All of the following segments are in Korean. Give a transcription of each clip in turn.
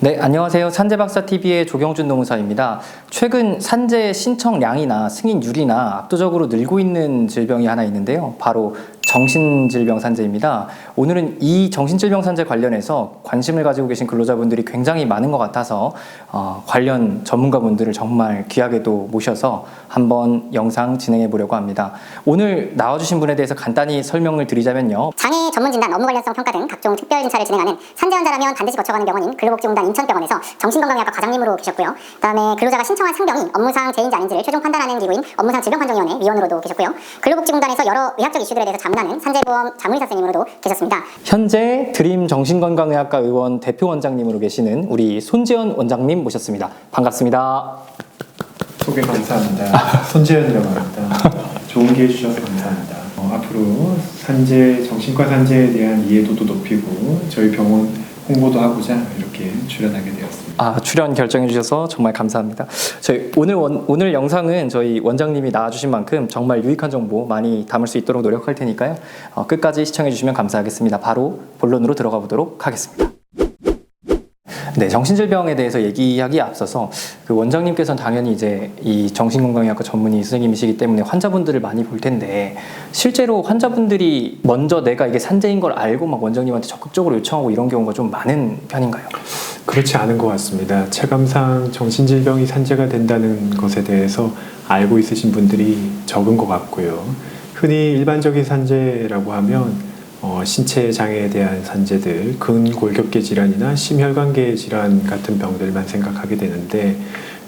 네, 안녕하세요. 산재박사TV의 조경준 노무사입니다. 최근 산재 신청량이나 승인율이나 압도적으로 늘고 있는 질병이 하나 있는데요. 바로 정신질병 산재입니다. 오늘은 이 정신질병 산재 관련해서 관심을 가지고 계신 근로자분들이 굉장히 많은 것 같아서 관련 전문가분들을 정말 귀하게도 모셔서 한번 영상 진행해 보려고 합니다. 오늘 나와주신 분에 대해서 간단히 설명을 드리자면요. 장애 전문진단, 업무 관련성 평가 등 각종 특별심사를 진행하는 산재 환자라면 반드시 거쳐가는 병원인 근로복지공단 인천병원에서 정신건강의학과 과장님으로 계셨고요. 그다음에 근로자가 신청한 상병이 업무상 재해인지 아닌지를 최종 판단하는 기구인 업무상 질병판정위원회 위원으로도 계셨고요. 근로복지공단에서 여러 의학적 이슈들에 대해서 자문하는 산재보험 자문의사 선생님으로도 계셨습니다. 현재 드림 정신건강의학과 의원 대표 원장님으로 계시는 우리 손재현 원장님 모셨습니다. 반갑습니다. 소개 감사합니다. 손재현이라고 합니다. 좋은 기회 주셔서 감사합니다. 앞으로 산재, 정신과 산재에 대한 이해도도 높이고 저희 병원 홍보도 하고자 이렇게 출연하게 되었습니다. 출연 결정해 주셔서 정말 감사합니다. 저희 오늘 영상은 저희 원장님이 나와주신 만큼 정말 유익한 정보 많이 담을 수 있도록 노력할 테니까요. 끝까지 시청해 주시면 감사하겠습니다. 바로 본론으로 들어가 보도록 하겠습니다. 네, 정신질병에 대해서 얘기하기에 앞서서 그 원장님께서는 당연히 이제 이 정신건강의학과 전문의 선생님이시기 때문에 환자분들을 많이 볼 텐데 실제로 환자분들이 먼저 내가 이게 산재인 걸 알고 막 원장님한테 적극적으로 요청하고 이런 경우가 좀 많은 편인가요? 그렇지 않은 것 같습니다. 체감상 정신질병이 산재가 된다는 것에 대해서 알고 있으신 분들이 적은 것 같고요. 흔히 일반적인 산재라고 하면 신체 장애에 대한 산재들, 근골격계 질환이나 심혈관계 질환 같은 병들만 생각하게 되는데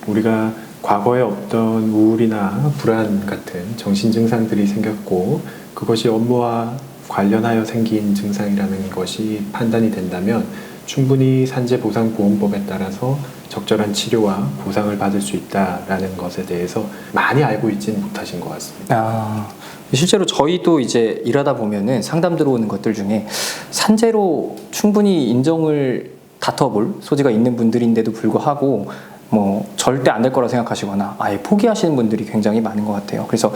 우리가 과거에 없던 우울이나 불안 같은 정신 증상들이 생겼고 그것이 업무와 관련하여 생긴 증상이라는 것이 판단이 된다면 충분히 산재보상보험법에 따라서 적절한 치료와 보상을 받을 수 있다라는 것에 대해서 많이 알고 있지는 못하신 것 같습니다. 실제로 저희도 이제 일하다 보면은 상담 들어오는 것들 중에 산재로 충분히 인정을 다퉈볼 소지가 있는 분들인데도 불구하고 뭐 절대 안 될 거라 생각하시거나 아예 포기하시는 분들이 굉장히 많은 것 같아요. 그래서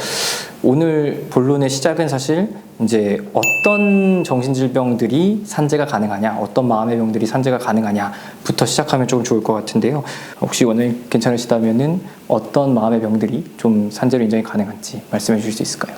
오늘 본론의 시작은 사실 이제 어떤 정신질병들이 산재가 가능하냐, 어떤 마음의 병들이 산재가 가능하냐부터 시작하면 조금 좋을 것 같은데요. 혹시 오늘 괜찮으시다면은 어떤 마음의 병들이 좀 산재로 인정이 가능한지 말씀해 주실 수 있을까요?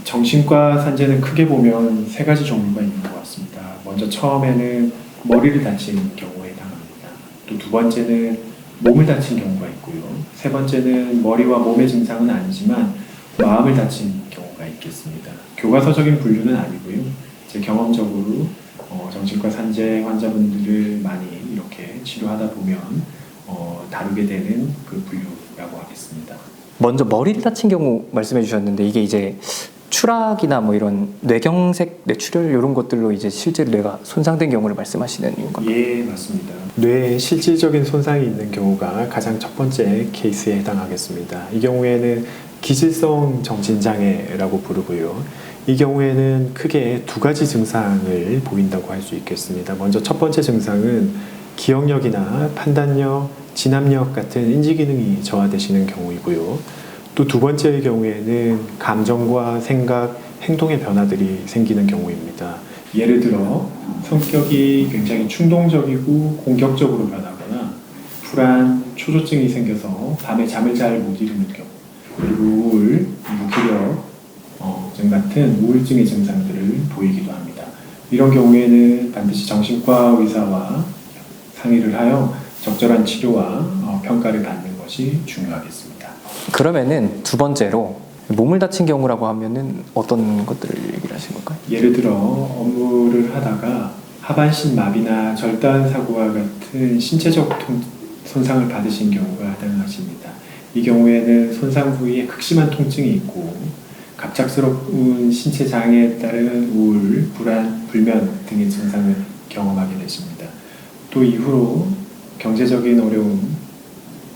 정신과 산재는 크게 보면 세 가지 종류가 있는 것 같습니다. 먼저 처음에는 머리를 다친 경우에 해당합니다. 또 두 번째는 몸을 다친 경우가 있고요. 세 번째는 머리와 몸의 증상은 아니지만 마음을 다친 경우가 있겠습니다. 교과서적인 분류는 아니고요. 제 경험적으로 정신과 산재 환자분들을 많이 이렇게 치료하다 보면 다루게 되는 그 분류라고 하겠습니다. 먼저 머리를 다친 경우 말씀해 주셨는데 이게 이제 추락이나 뭐 이런 뇌경색, 뇌출혈 이런 것들로 이제 실제로 뇌가 손상된 경우를 말씀하시는 건가요? 예, 맞습니다. 뇌에 실질적인 손상이 있는 경우가 가장 첫 번째 케이스에 해당하겠습니다. 이 경우에는 기질성 정신장애라고 부르고요. 이 경우에는 크게 두 가지 증상을 보인다고 할 수 있겠습니다. 먼저 첫 번째 증상은 기억력이나 판단력, 진압력 같은 인지기능이 저하되시는 경우이고요. 또 두 번째의 경우에는 감정과 생각, 행동의 변화들이 생기는 경우입니다. 예를 들어 성격이 굉장히 충동적이고 공격적으로 변하거나 불안, 초조증이 생겨서 밤에 잠을 잘 못 이루는 경우, 그리고 우울, 무기력증 같은 우울증의 증상들을 보이기도 합니다. 이런 경우에는 반드시 정신과 의사와 상의를 하여 적절한 치료와 평가를 받는 것이 중요하겠습니다. 그러면은 두 번째로 몸을 다친 경우라고 하면은 어떤 것들을 얘기를 하신 걸까요? 예를 들어 업무를 하다가 하반신 마비나 절단 사고와 같은 신체적 손상을 받으신 경우가 해당하십니다. 이 경우에는 손상 부위에 극심한 통증이 있고 갑작스러운 신체 장애에 따른 우울, 불안, 불면 등의 증상을 경험하게 되십니다. 또 이후로 경제적인 어려움,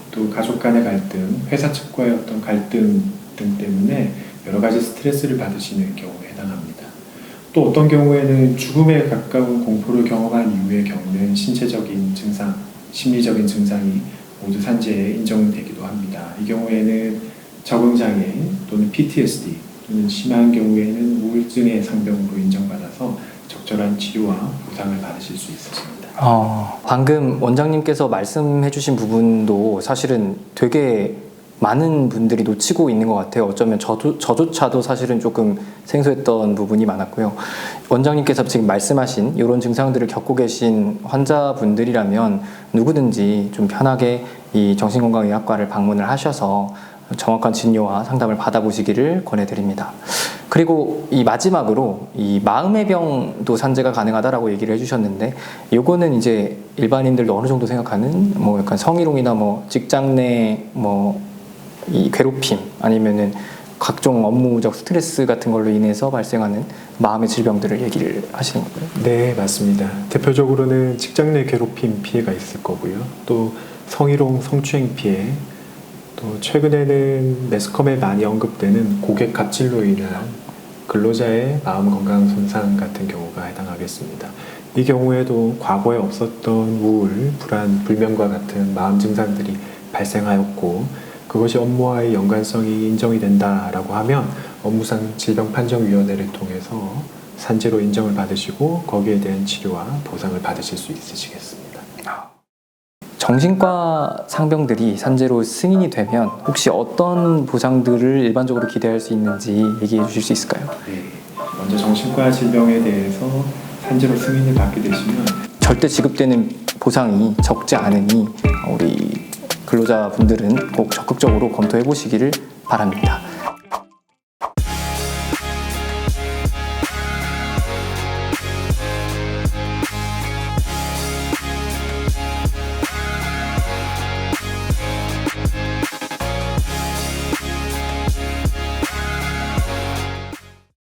또 가족 간의 갈등, 회사 측과의 어떤 갈등 등 때문에 여러 가지 스트레스를 받으시는 경우에 해당합니다. 또 어떤 경우에는 죽음에 가까운 공포를 경험한 이후에 겪는 신체적인 증상, 심리적인 증상이 모두 산재에 인정되기도 합니다. 이 경우에는 적응장애 또는 PTSD 또는 심한 경우에는 우울증의 상병으로 인정받아서 적절한 치료와 보상을 받으실 수 있으십니다. 방금 원장님께서 말씀해주신 부분도 사실은 되게 많은 분들이 놓치고 있는 것 같아요. 어쩌면 저조차도 사실은 조금 생소했던 부분이 많았고요. 원장님께서 지금 말씀하신 이런 증상들을 겪고 계신 환자분들이라면 누구든지 좀 편하게 이 정신건강의학과를 방문을 하셔서 정확한 진료와 상담을 받아보시기를 권해드립니다. 그리고 이 마지막으로 이 마음의 병도 산재가 가능하다라고 얘기를 해주셨는데, 요거는 이제 일반인들도 어느 정도 생각하는 뭐 약간 성희롱이나 뭐 직장 내 뭐 이 괴롭힘 아니면은 각종 업무적 스트레스 같은 걸로 인해서 발생하는 마음의 질병들을 얘기를 하시는 거예요. 네, 맞습니다. 대표적으로는 직장 내 괴롭힘 피해가 있을 거고요. 또 성희롱, 성추행 피해, 또 최근에는 매스컴에 많이 언급되는 고객 갑질로 인한 근로자의 마음 건강 손상 같은 경우가 해당하겠습니다. 이 경우에도 과거에 없었던 우울, 불안, 불면과 같은 마음 증상들이 발생하였고, 그것이 업무와의 연관성이 인정이 된다라고 하면 업무상 질병판정위원회를 통해서 산재로 인정을 받으시고 거기에 대한 치료와 보상을 받으실 수 있으시겠습니다. 정신과 상병들이 산재로 승인이 되면 혹시 어떤 보상들을 일반적으로 기대할 수 있는지 얘기해 주실 수 있을까요? 네, 먼저 정신과 질병에 대해서 산재로 승인을 받게 되시면 절대 지급되는 보상이 적지 않으니 우리 근로자분들은 꼭 적극적으로 검토해 보시기를 바랍니다.